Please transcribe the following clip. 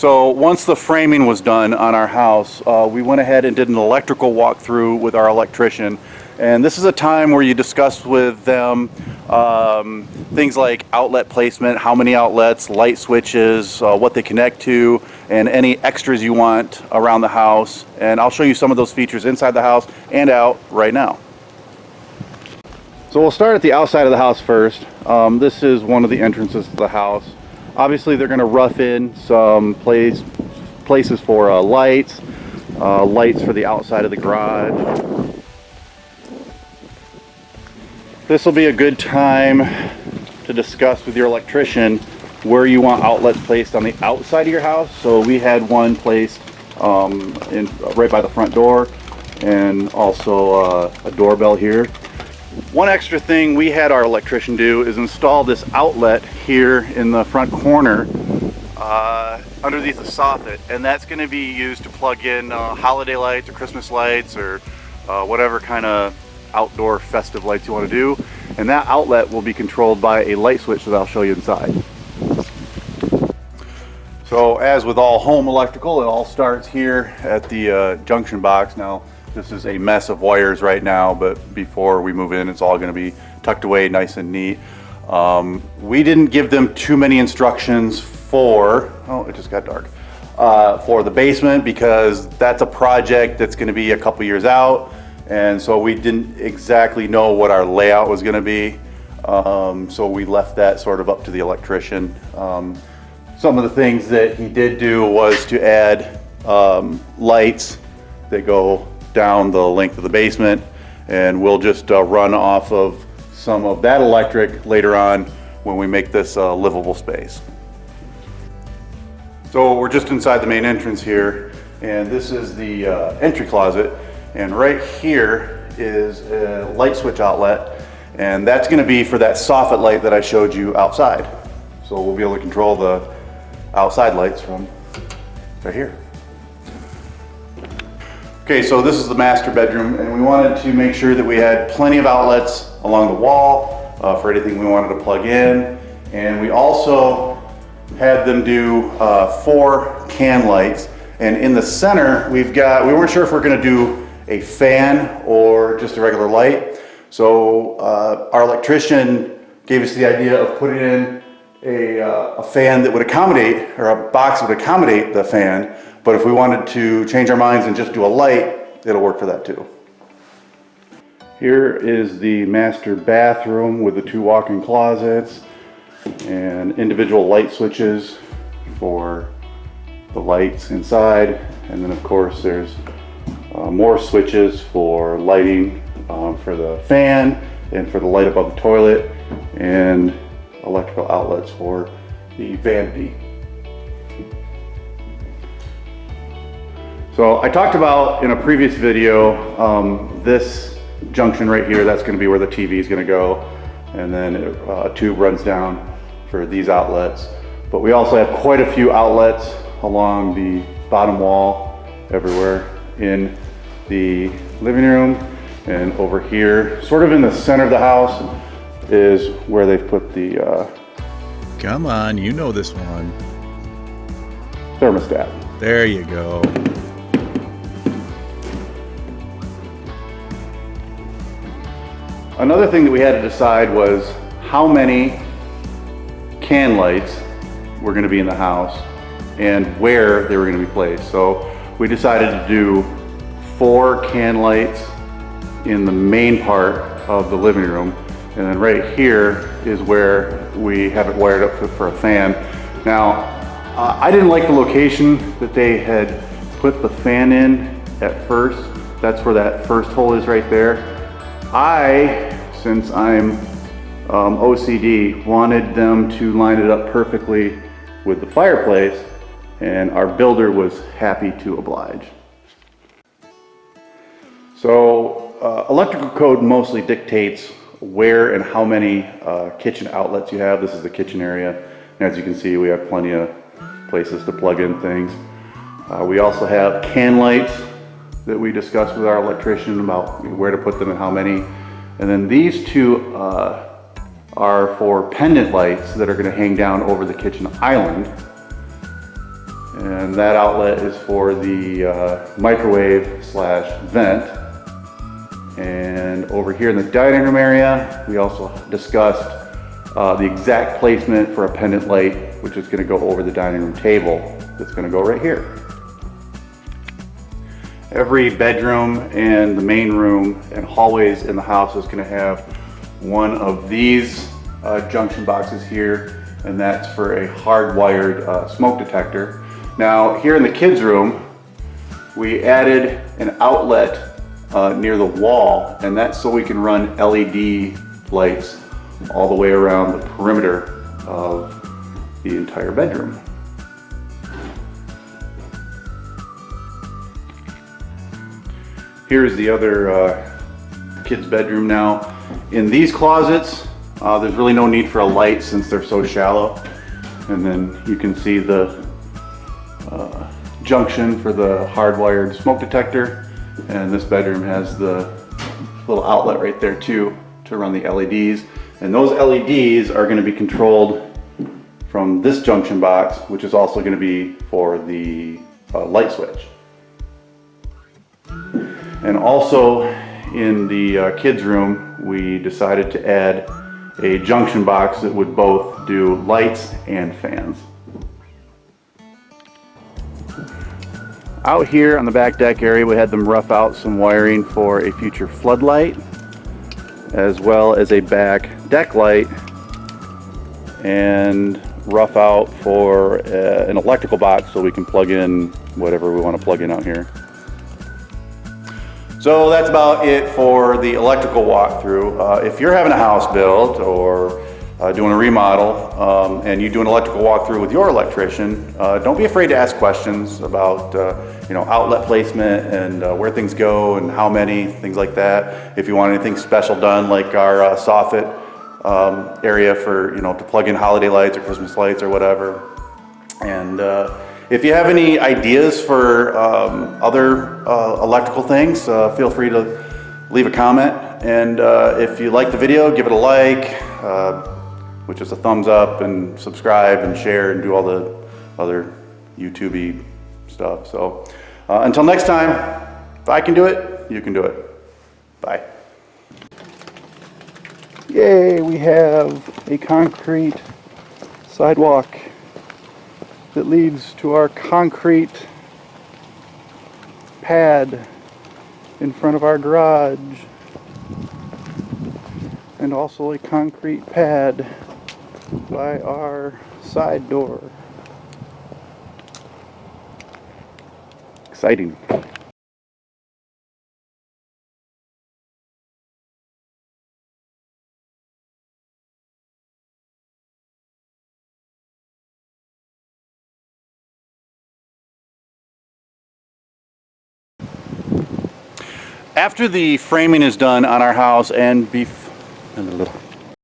So once the framing was done on our house, we went ahead and did an electrical walkthrough with our electrician. And this is a time where you discuss with them things like outlet placement, how many outlets, light switches, what they connect to, and any extras you want around the house. And I'll show you some of those features inside the house and out right now. So we'll start at the outside of the house first. This is one of the entrances to the house. Obviously they're going to rough in some places for lights for the outside of the garage. This will be a good time to discuss with your electrician where you want outlets placed on the outside of your house. So we had one placed right by the front door, and also a doorbell here. One extra thing we had our electrician do is install this outlet here in the front corner underneath the soffit, and that's going to be used to plug in holiday lights or Christmas lights or whatever kind of outdoor festive lights you want to do. And that outlet will be controlled by a light switch that I'll show you inside. So as with all home electrical, it all starts here at the junction box. Now this is a mess of wires right now, but before we move in, it's all going to be tucked away nice and neat. We didn't give them too many instructions for, oh, it just got dark, for the basement, because that's a project that's going to be a couple years out, and so we didn't exactly know what our layout was going to be. So we left that sort of up to the electrician. Some of the things that he did do was to add lights that go down the length of the basement, and we'll just run off of some of that electric later on when we make this a livable space. So we're just inside the main entrance here, and this is the entry closet, and right here is a light switch outlet, and that's going to be for that soffit light that I showed you outside. So we'll be able to control the outside lights from right here. Okay, so this is the master bedroom, and we wanted to make sure that we had plenty of outlets along the wall for anything we wanted to plug in. And we also had them do 4 can lights. And in the center, we weren't sure if we're gonna do a fan or just a regular light. So our electrician gave us the idea of putting in a fan that would accommodate, or a box that would accommodate the fan. But if we wanted to change our minds and just do a light, it'll work for that too. Here is the master bathroom with the 2 walk-in closets and individual light switches for the lights inside. And then of course there's more switches for lighting for the fan and for the light above the toilet, and electrical outlets for the vanity. So I talked about in a previous video this junction right here, that's going to be where the TV is going to go, and then a tube runs down for these outlets. But we also have quite a few outlets along the bottom wall everywhere in the living room, and over here, sort of in the center of the house, is where they've put the come on, you know this one. Thermostat. There you go. Another thing that we had to decide was how many can lights were going to be in the house and where they were going to be placed. So we decided to do 4 can lights in the main part of the living room, and then right here is where we have it wired up for a fan. Now, I didn't like the location that they had put the fan in at first. That's where that first hole is right there. Since I'm OCD, wanted them to line it up perfectly with the fireplace, and our builder was happy to oblige. So electrical code mostly dictates where and how many kitchen outlets you have. This is the kitchen area, and as you can see, we have plenty of places to plug in things. We also have can lights that we discussed with our electrician about where to put them and how many. And then these 2 are for pendant lights that are going to hang down over the kitchen island. And that outlet is for the microwave slash vent. And over here in the dining room area, we also discussed the exact placement for a pendant light, which is going to go over the dining room table. That's going to go right here. Every bedroom and the main room and hallways in the house is going to have one of these junction boxes here, and that's for a hardwired smoke detector. Now here in the kids' room, we added an outlet near the wall, and that's so we can run LED lights all the way around the perimeter of the entire bedroom. Here's the other kids' bedroom now. In these closets, there's really no need for a light since they're so shallow. And then you can see the junction for the hardwired smoke detector. And this bedroom has the little outlet right there too to run the LEDs. And those LEDs are going to be controlled from this junction box, which is also going to be for the light switch. And also in the kids' room, we decided to add a junction box that would both do lights and fans. Out here on the back deck area, we had them rough out some wiring for a future floodlight, as well as a back deck light, and rough out for an electrical box so we can plug in whatever we want to plug in out here. So that's about it for the electrical walkthrough. If you're having a house built or doing a remodel and you do an electrical walkthrough with your electrician, don't be afraid to ask questions about outlet placement and where things go and how many, things like that. If you want anything special done, like our soffit area for to plug in holiday lights or Christmas lights or whatever. And if you have any ideas for other electrical things, feel free to leave a comment. And if you like the video, give it a like, which is a thumbs up, and subscribe and share and do all the other YouTube-y stuff. So until next time, if I can do it, you can do it. Bye. Yay, we have a concrete sidewalk that leads to our concrete pad in front of our garage, and also a concrete pad by our side door. Exciting. After the framing is done on our house and a little